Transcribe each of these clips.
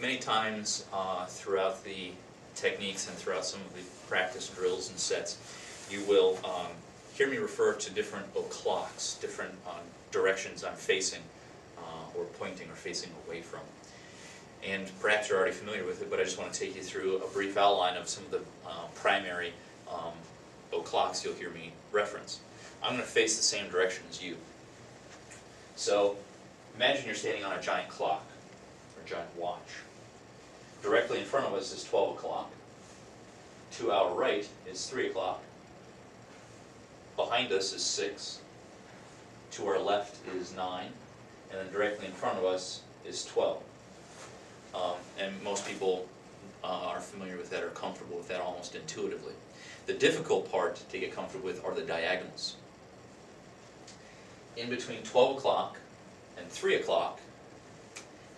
Many times throughout the techniques and throughout some of the practice drills and sets, you will hear me refer to different o'clocks, different directions I'm facing or pointing or facing away from. And perhaps you're already familiar with it, but I just want to take you through a brief outline of some of the primary o'clocks you'll hear me reference. I'm going to face the same direction as you. So imagine you're standing on a giant clock, or a giant watch. Directly in front of us is 12 o'clock. To our right is 3 o'clock. Behind us is 6. To our left is 9. And then directly in front of us is 12. And most people are familiar with that or comfortable with that almost intuitively. The difficult part to get comfortable with are the diagonals. In between 12 o'clock and 3 o'clock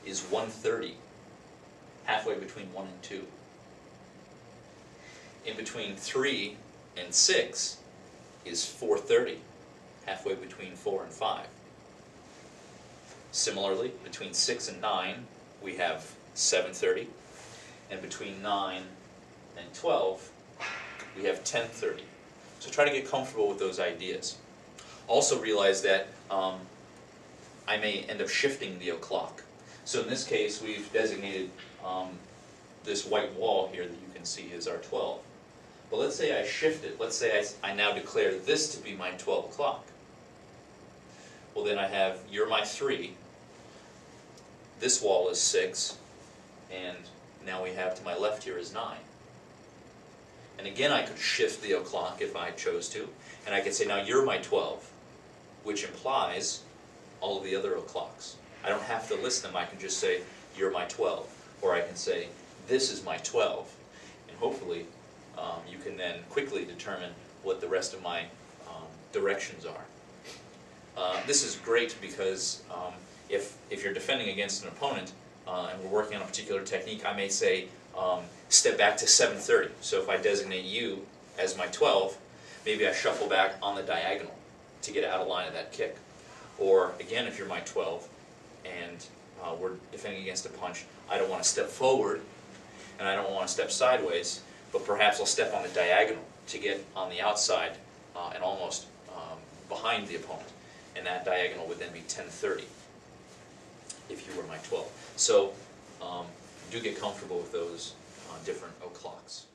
is 1:30, halfway between 1 and 2. In between 3 and 6 is 4:30, halfway between 4 and 5. Similarly, between 6 and 9 we have 7:30, and between 9 and 12 we have 10:30. So try to get comfortable with those ideas. Also realize that I may end up shifting the o'clock. So in this case, we've designated this white wall here that you can see is our 12. But let's say I shift it. Let's say I now declare this to be my 12 o'clock. Well, then I have, you're my 3. This wall is 6. And now we have to my left here is 9. And again, I could shift the o'clock if I chose to. And I could say, now you're my 12, which implies all of the other o'clocks. I don't have to list them. I can just say, you're my 12. Or I can say, this is my 12. And hopefully, you can then quickly determine what the rest of my directions are. This is great because if you're defending against an opponent and we're working on a particular technique, I may say, step back to 7:30. So if I designate you as my 12, maybe I shuffle back on the diagonal to get out of line of that kick. Or again, if you're my 12 and we're defending against a punch, I don't want to step forward and I don't want to step sideways, but perhaps I'll step on the diagonal to get on the outside and almost behind the opponent. And that diagonal would then be 10:30 if you were my 12. So do get comfortable with those different o'clocks.